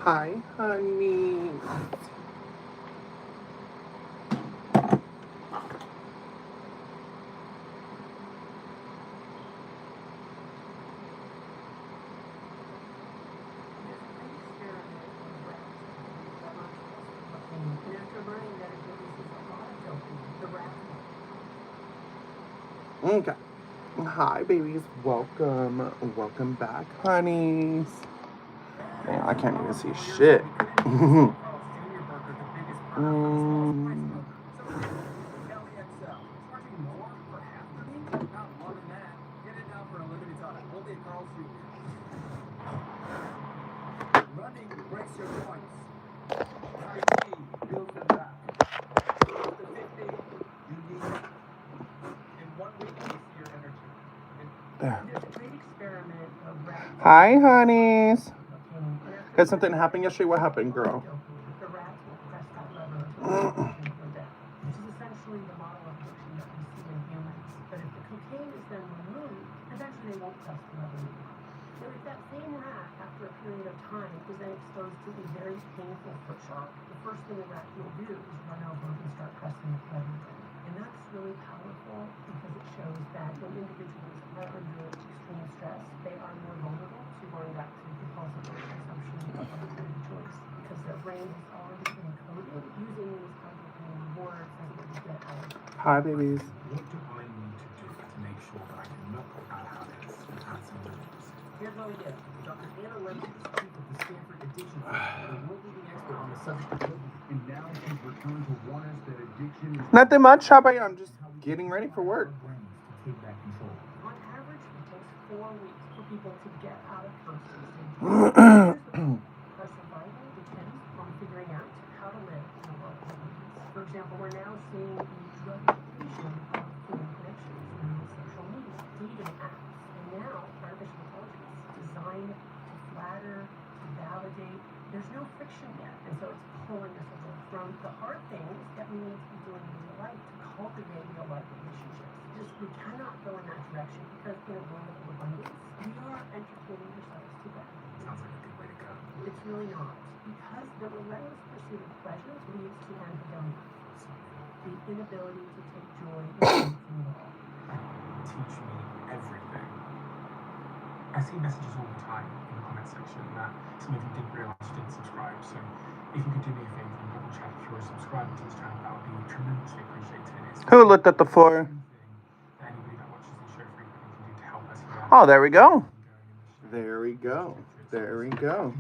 Hi, honey. Okay. Hi, babies. Welcome back, honeys. Man, I can't even see shit. There. Hi, honeys. Has something happened yesterday? What happened, girl? Hi, babies. What do I need to do to make sure that I can knock out habits and add some goals? Here's what we did. Dr. Anna Lemon is chief of the Stanford Addiction Center, a world-leading expert on the subject of cooking, and now she's returned to warn us that addiction is nothing much, Shabby. I'm just getting ready for work. To take back control. On average, it takes 4 weeks for people to get out of substance. Our survival depends on figuring out how to live in a world of abundance. For example, we're now seeing the druggification of human connections in social media, dating apps, and now artificial intelligence designed to flatter, to validate. There's no friction yet, and so it's pulling us away from the hard things that we need to be doing in real life to cultivate real life relationships. We cannot go in that direction because in a world of abundance, we are entertaining ourselves to death. Sounds like a good way to go. It's really not, because the relentless pursuit of pleasure leads to anhedonia, the inability to take joy in anything at all. Teach me everything. I see messages all the time in the comment section that some of you didn't realize you didn't subscribe, so if you could do me a favor and double check if you're a subscriber to this channel, that would be tremendously appreciated. Who looked at the floor? Oh, there we go. There we go. There we go.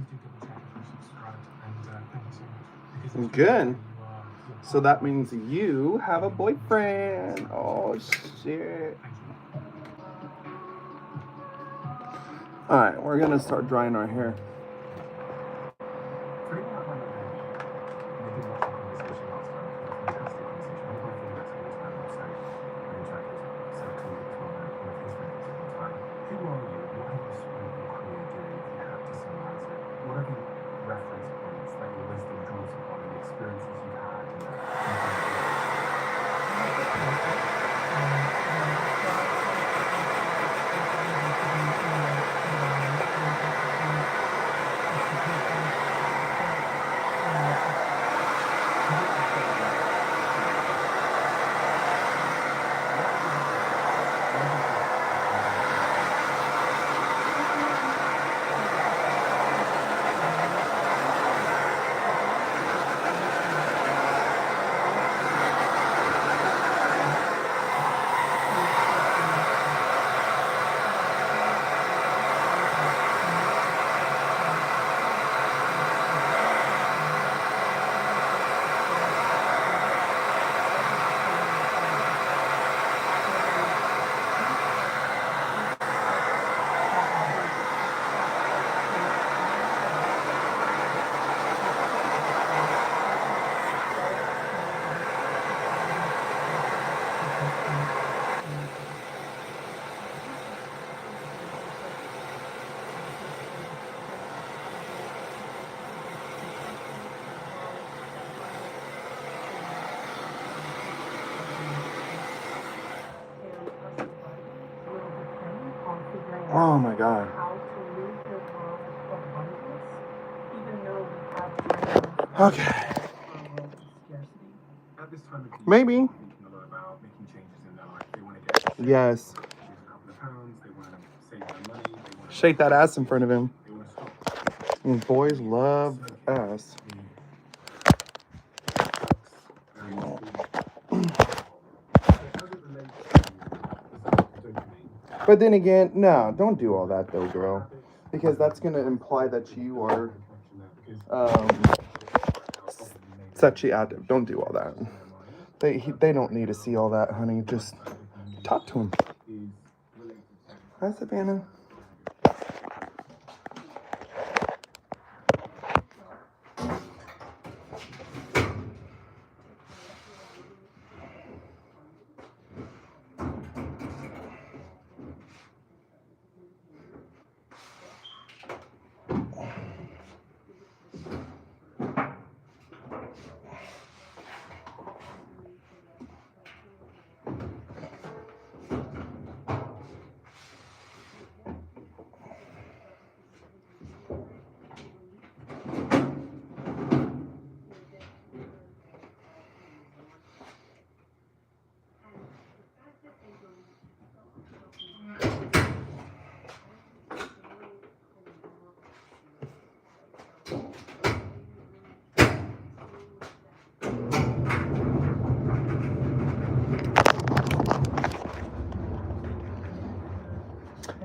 Good. So that means you have a boyfriend. Oh, shit. All right, we're going to start drying our hair. Oh my God. Okay. Our world of scarcity. At this time of year, Maybe. people are thinking a lot about making changes in their life. They want to get fit, Yes. they want to lose a couple of pounds, they want to save their money, they want to Shake that ass in front of him. they want to stop. And boys love ass. Very important. As it relates to dopamine, But then again, no, don't do all that though, girl. Because that's going to imply that you are sexually active. Don't do all that. They don't need to see all that, honey. Just talk to him. Hi, Savannah.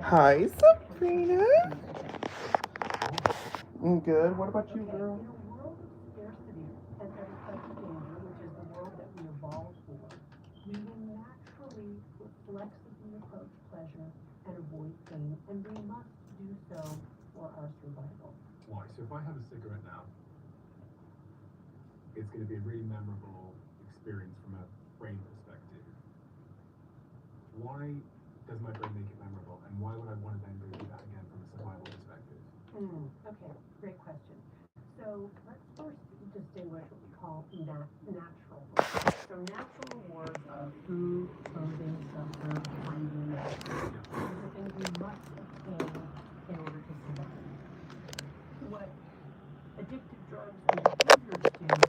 Hi, Sabrina. I'm good. What about you, girl? In a world of scarcity and unexpected danger, which is the world that we evolved for, we will naturally flexibly approach pleasure and avoid pain, and we must do so for our survival. why? So if I have a cigarette now, it's going to be a really memorable experience from a brain perspective. Why does my brain make it memorable, and why would I want to then go do that again from a survival perspective? Okay, great question. So let's first distinguish what we call natural rewards. So natural rewards are food, clothing, shelter, breathing. These are things we must obtain in order to survive. What addictive drugs and behaviors do is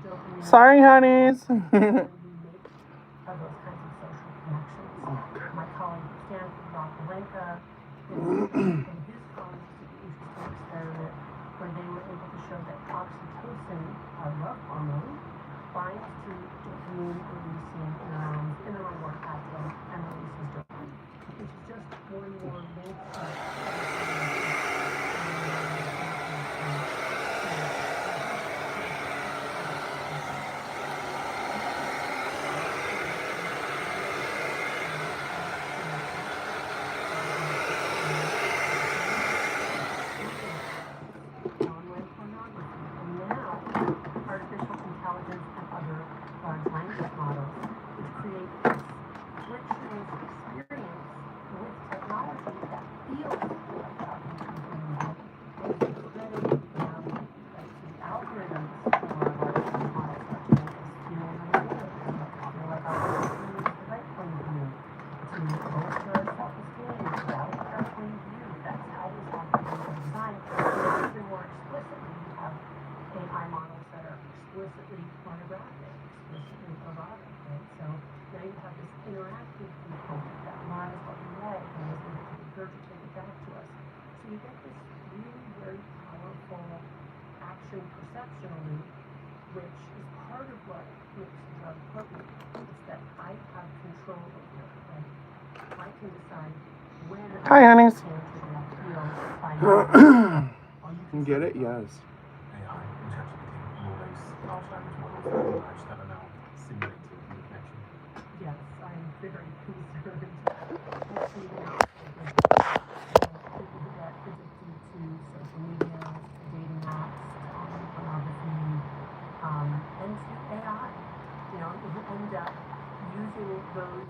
dopamine. Sorry, honeys. When we make those kinds of social connections. My colleague Stanford, Dr. Lenka, in his colleagues did an interesting experiment where they were able to show that oxytocin, our love hormone, binds to dopamine releasing neurons in the reward pathway and releases dopamine, which is just one more link to exceptionally, which is part of what makes the drug potent. It's that I have control over it. Like, I can decide when Hi, honeys. I can feel by Get it? Yes. AI and ChatGPT and all those large language models that are merged that are now simulating human connection. Yes, I'm very concerned. We'll see now. People who get addicted to social media, to dating apps, to online pornography, and to AI. You know, who end up using those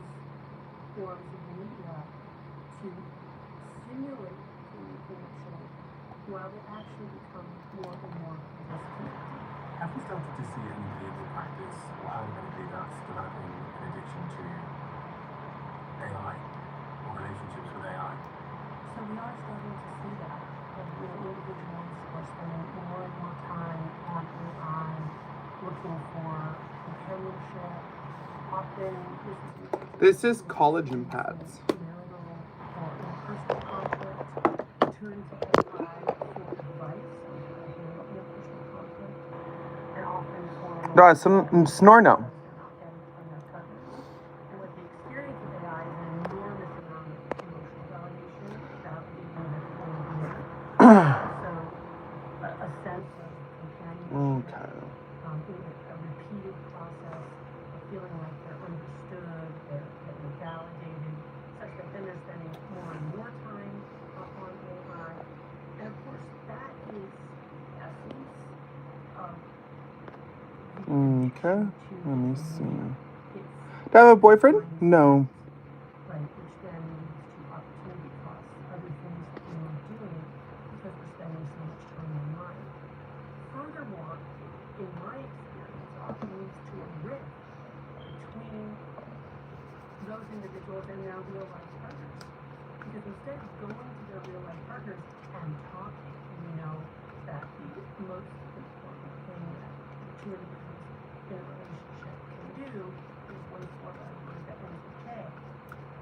forms of media to simulate human connection while they actually become more and more disconnected. Have you started to see any legal practice or heard of anybody that's developing an addiction to AI or relationships with AI? So we are starting to see that. Individuals are spending more and more time on AI, looking for companionship. Often This is collagen pads. marital or interpersonal conflict, turn to AI for advice on how to handle interpersonal conflict, and often for No, snore no. they're not getting from their partners. And what they experience with AI is an enormous amount of emotional validation without even their point of view. So a sense of companionship, Okay. a repeated process of feeling like they're understood, they're getting validated, such that then they're spending more and more time on AI. And of course, that is the essence of Okay. Let me it's see. Do I have a boyfriend? No. right, which then leads to opportunity costs, other things that we're not doing because we're spending so much time online. Furthermore, in my experience, often leads to a rift between those individuals and their real life partners. Because instead of going to their real life partners and talking, and we know that the most important thing that two individuals in a relationship can do is one four-letter word that ends with K,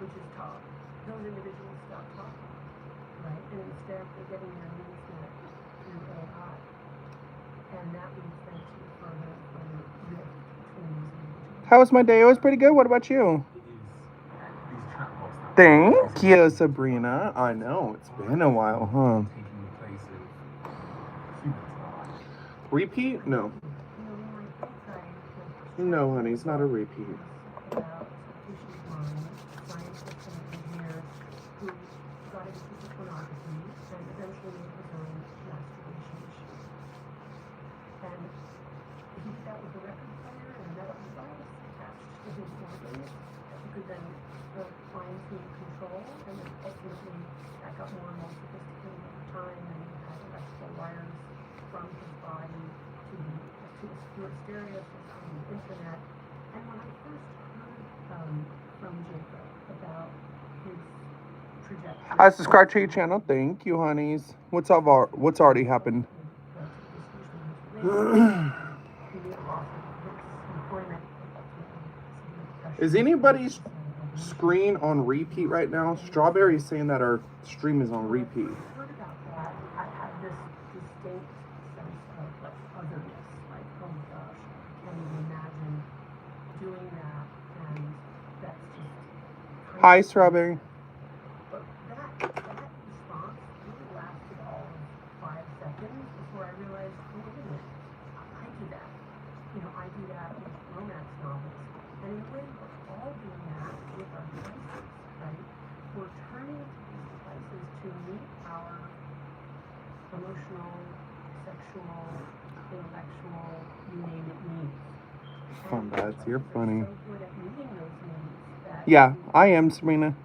which is talk. Those individuals stop talking, right? And instead they're getting their needs met through AI. And that leads them to further and further rift between these individuals. How was my day? It was pretty good. What about you? It is these chatbots that Thank you, Sabrina. I know. It's been a while, huh? taking the place of humans in our life. Repeat? No. No, honey. It's not a repeat. About issues mind, scientists and engineers who got into pornography and eventually made his own masturbation machine. And he did that with a record player and a medical device attached to his organs that he could then fine-tune control, and then ultimately that got more and more sophisticated over time, and he had electrical wires from his body to a stereo system, the internet. And when I first heard from Jacob about his trajectory, I subscribe to your channel. Thank you, honeys. What's already happened? Is anybody's screen on repeat right now? Strawberry's saying that our stream is on repeat. Heard about that, I had this distinct sense of like otherness, like, oh my gosh, I can't even imagine doing that, and that's just kind Hi, of Strawberry. But that response really lasted all of 5 seconds before I realized, oh wait a minute, I do that. You know, I do that with romance novels. And in a way, we're all doing that with our devices, right? We're turning to these devices to meet our emotional, sexual, intellectual, you name it, needs. Fun, Dads. You're They're funny. so good at meeting those needs that Yeah, I am, Sabrina.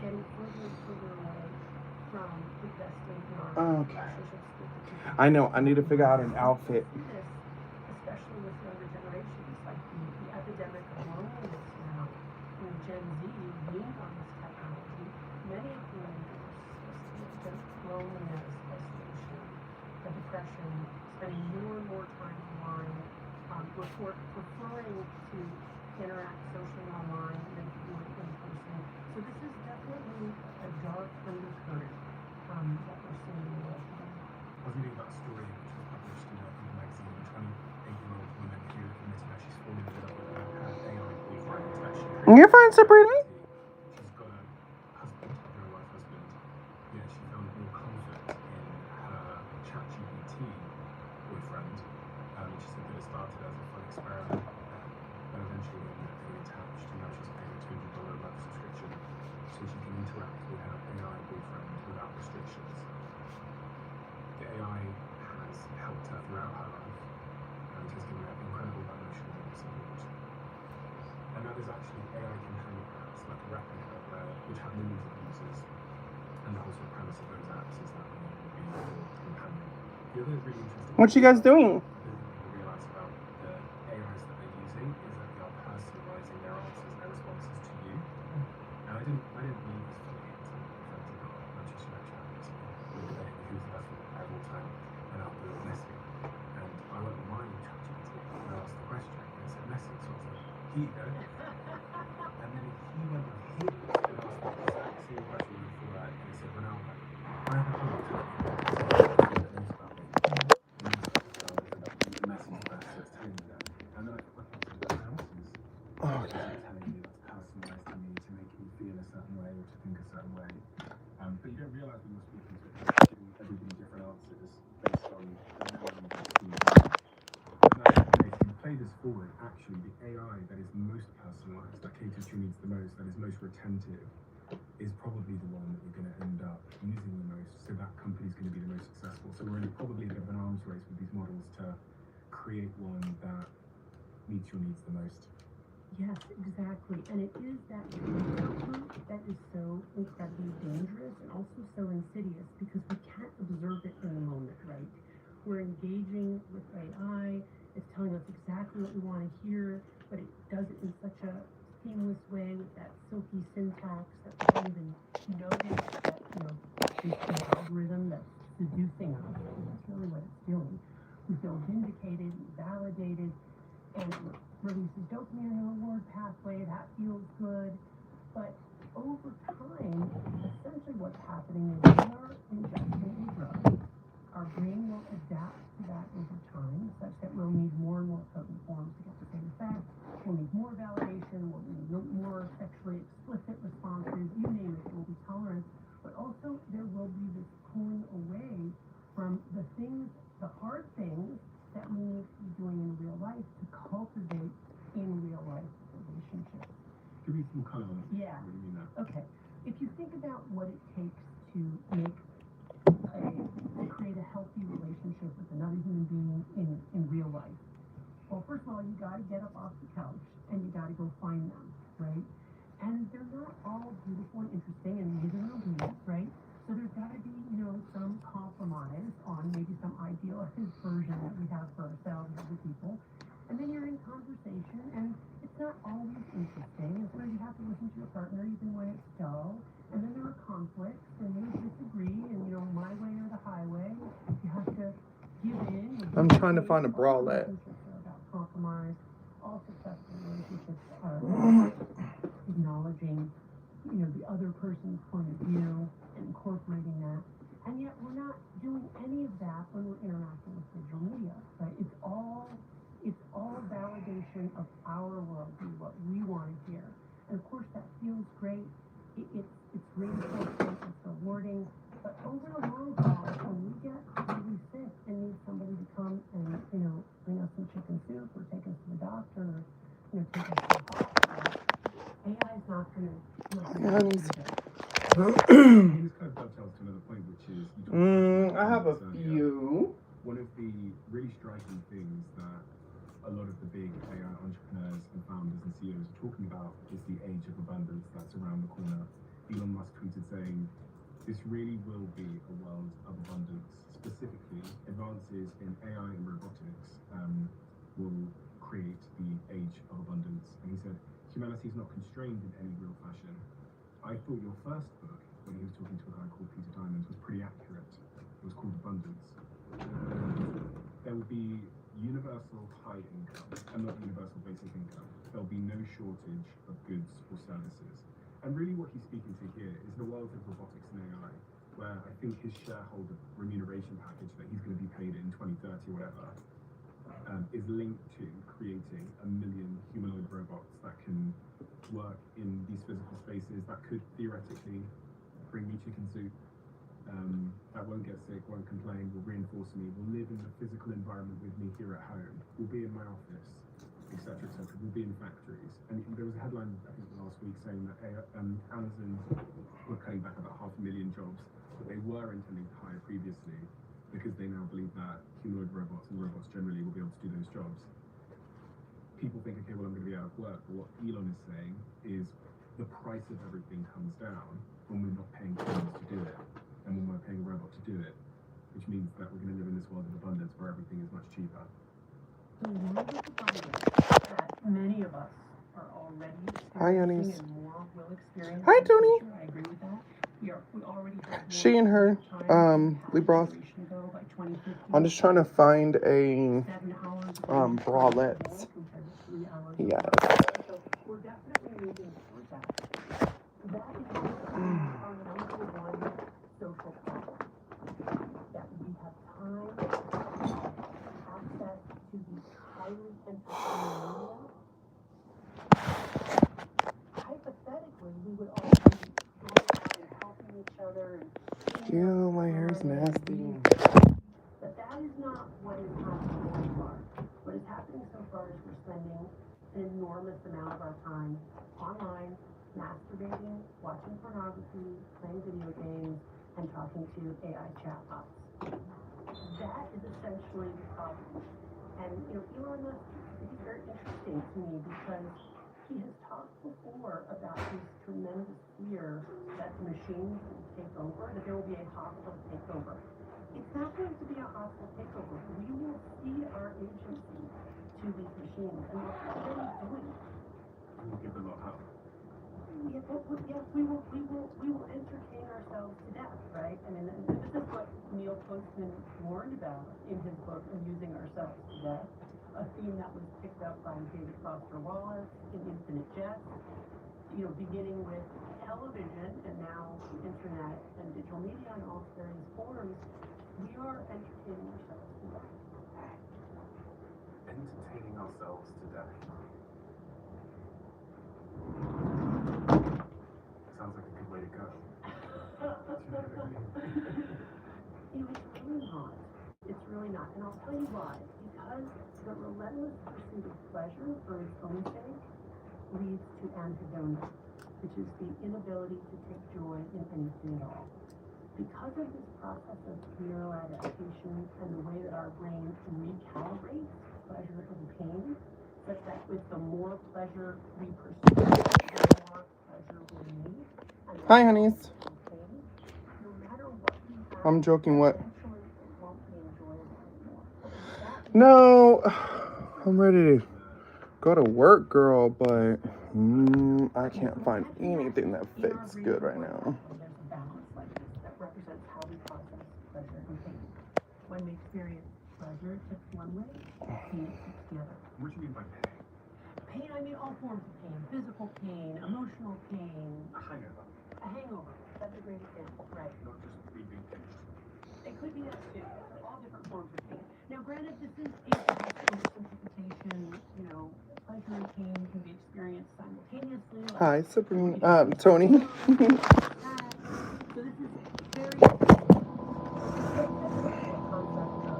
getting further and further away from investing in our Okay. relationships with the people. I know. I need to figure out an outfit. We see this, especially with younger generations, like the epidemic of loneliness now. You know, Gen Z leaned on this technology. Many of whom endorse significant loneliness, isolation, depression, spending more and more time online, preferring to interact socially online than to do it in person. So this is definitely a dark undercurrent that we're seeing in the world today. I was reading about a story which was published in a magazine You're fine, Sabrina. She's got a husband, a real life husband, yet she found more comfort in her ChatGPT boyfriend. She said that it started as a fun experiment, but eventually ended up getting attached, and now she's paying a $200 month subscription so she can interact with her AI boyfriend without restrictions. The AI has helped her throughout her life and has given her incredible emotional support. And now there's actually AI companion apps like Replica, which have millions of users, and the whole sort of premise of those apps is that you will be your companion. The other really interesting What you guys doing? I don't think people realise about the AIs that they're using is that they are personalising their answers and their responses to you. And I didn't believe this fully until I reflected on Manchester United chat recently. We were debating who's the best footballer of all time, and I thought it was Messi. And I went online and ChatGPT and I asked the question, and it said Messi. So I was like, here you go. And then he went on his and asked the exact same question before that, and he said Ronaldo. I have a problem with Messi's the best, so it's telling me that. And then I thought, what else is telling me that's personalised to me to make me feel a certain way or to think a certain way? But you don't realise when you're speaking to it, it's giving everybody different answers based on the memory that's being used. Now, if you play this forward, actually the AI that is most personalised, that caters to your needs the most, that is most retentive, is probably the one that you're going to end up using the most, so that company's going to be the most successful. So we're in probably a bit of an arms race with these models to create one that meets your needs the most. Yes, exactly. And it is that comfort that is so incredibly dangerous and also so insidious because we can't observe it in the moment, right? We're engaging with AI, it's telling us exactly what we want to hear, but it does it in such a seamless way with that silky syntax that we don't even notice that, it's an algorithm that's seducing us. And that's really what it's doing. We feel vindicated and validated, and it releases dopamine in the reward pathway. That feels good. But over time, essentially what's happening is we are ingesting a drug. Our brain will adapt to that over time, such that we'll need more and more potent forms to get the same effect. We'll need more validation. We'll need more sexually explicit responses. You name it, we'll be tolerant. But also, there will be this pulling away from the things, the hard things that we need to be doing in real life to cultivate in real life relationships. Give me some color on it. Yeah. What do you mean that? Okay. If you think about what it takes to create a healthy relationship with another human being in real life. Well, first of all, you got to get up off the couch and you got to go find them, right? And they're not all beautiful and interesting, and neither will be, right? So there's got to be, some compromise on maybe some idealized version that we have for ourselves and other people. And then you're in conversation, and it's not always interesting. And so you have to listen to your partner even when it's dull. And then there are conflicts, and you disagree, and my way or the highway. You have to give in. I'm trying to find a bralette. Relationships are about compromise. All successful relationships are acknowledging, the other person's point of view and incorporating that. And yet we're not doing any of that when we're interacting with digital media, right? It's all validation of our worldview, what we want to hear. And of course that feels great. It's reinforcing, it's rewarding. But over the long haul, when we get really sick and need somebody to come and, bring us some chicken soup or take us to the doctor or, take us to the hospital, AI is not going to This kind of dovetails to another point, which is I have a few. One of the really striking things that a lot of the big AI entrepreneurs and founders and CEOs are talking about is the age of abundance that's around the corner. Elon Musk tweeted saying, this really will be a world of abundance. Specifically, advances in AI and robotics will create the age of abundance. And he said, humanity is not constrained in any real fashion. I thought your first book, when he was talking to a guy called Peter Diamond, was pretty accurate. It was called Abundance. There will be universal high income and not universal basic income. There'll be no shortage of goods or services. And really what he's speaking to here is the world of robotics and AI, where I think his shareholder remuneration package that he's going to be paid in 2030 or whatever is linked to creating a million humanoid robots that can work in these physical spaces that could theoretically bring me chicken soup, that won't get sick, won't complain, will reinforce me, will live in the physical environment with me here at home, will be in my office, etc., etc., will be in factories. And there was a headline, I think, last week saying that Amazon were cutting back about 500,000 jobs that they were intending to hire previously because they now believe that humanoid robots and robots generally will be able to do those jobs. People think, okay, well, I'm going to be out of work. But what Elon is saying is the price of everything comes down when we're not paying humans to do it and when we're paying a robot to do it, which means that we're going to live in this world of abundance where everything is much cheaper. That many of us are already Hi, honeys. experiencing and more will experience. Hi, in the Tony. future. I agree with that. We already have She and her, Libra. I'm just trying to find a bralettes. Yes. So we're definitely moving towards that. That is our number one social problem. That we have time, access to these highly entertaining media. Hypothetically, we would all be going out and helping each other and Ew, my hair's nasty. but that is not what is happening so far. What is happening so far is we're spending an enormous amount of our time online, masturbating, watching pornography, playing video games, and talking to AI chatbots. That is essentially the problem. And Elon Musk is very interesting to me because he has talked before about his tremendous fear that the machines will take over, that there will be a hostile takeover. It's not going to be a hostile takeover. We will cede our agency to these machines, and we're already doing it. We'll give them a hug. We will entertain ourselves to death, right? I mean, this is what Neil Postman warned about in his book, Amusing Ourselves to Death, a theme that was picked up by David Foster Wallace in Infinite Jest, beginning with television and now the internet and digital media in all various forms. We are entertaining ourselves to death. Entertaining ourselves to death. Sounds like a good way to go. It's really not. It's really not. And I'll tell you why. Because the relentless pursuit of pleasure for its own sake leads to anhedonia, which is the inability to take joy in anything at all. Because of this process of neuroadaptation and the way that our brain recalibrates pleasure and pain, such that with the more pleasure we pursue, the more pleasure we need. Hi, honeys. Pain, no matter what we have, I'm joking. What? eventually it won't be enjoyable anymore. No, I'm ready to go to work, girl, but I can't find anything that fits good right now. There's a balance like this that represents how we process pleasure and pain. When we experience pleasure, it's one way, pain it's the other. What do you mean by pain? Pain, I mean all forms of pain, physical pain, emotional pain. A hangover. A hangover, that's a great example, right? Not just breathing pain. It could be that too, all different forms of pain. Now granted, this is a oversimplification, pleasure and pain can be experienced simultaneously. Like Hi, Sabrina. Tony. so this is very concept of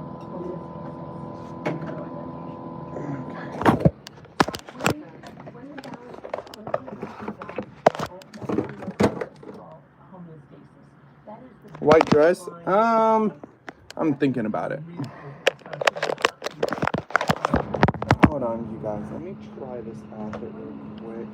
White dress? I'm thinking about it. Hold on, you guys. Let me try this outfit real quick.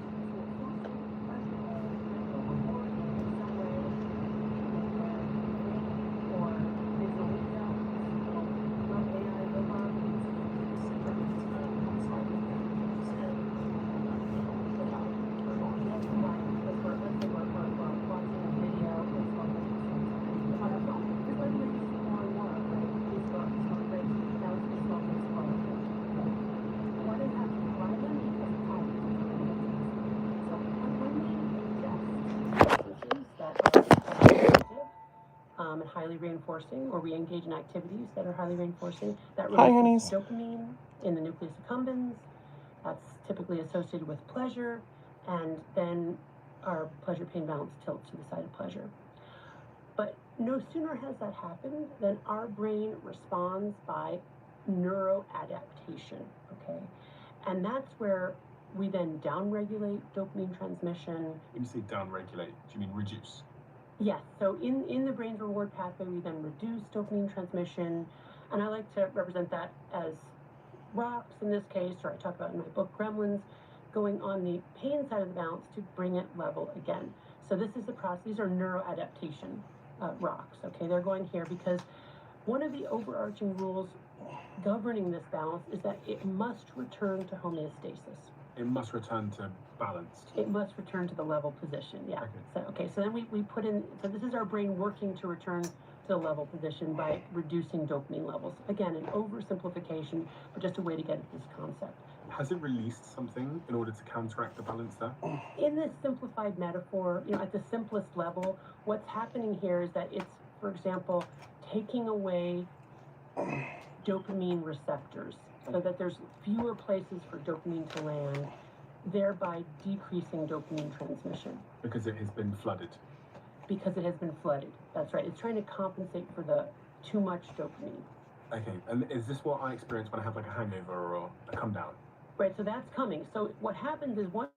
highly reinforcing, or we engage in activities that are highly reinforcing, that Hi, releases honeys. dopamine in the nucleus accumbens. That's typically associated with pleasure, and then our pleasure-pain balance tilts to the side of pleasure. But no sooner has that happened than our brain responds by neuroadaptation, okay? And that's where we then downregulate dopamine transmission. When you say downregulate, do you mean reduce? Yes, so in the brain's reward pathway, we then reduce dopamine transmission, and I like to represent that as rocks in this case, or I talk about in my book Gremlins, going on the pain side of the balance to bring it level again. So this is the process. These are neuroadaptation rocks, okay? They're going here because one of the overarching rules governing this balance is that it must return to homeostasis. It must return to balanced. It must return to the level position, yeah. So then we put in, so this is our brain working to return to the level position by reducing dopamine levels. Again, an oversimplification, but just a way to get at this concept. Has it released something in order to counteract the balance there? In this simplified metaphor, at the simplest level, what's happening here is that it's, for example, taking away dopamine receptors so that there's fewer places for dopamine to land, thereby decreasing dopamine transmission. Because it has been flooded. Because it has been flooded. That's right. It's trying to compensate for the too much dopamine. Okay, and is this what I experience when I have like a hangover or a come down? Right, so that's coming. So what happens is once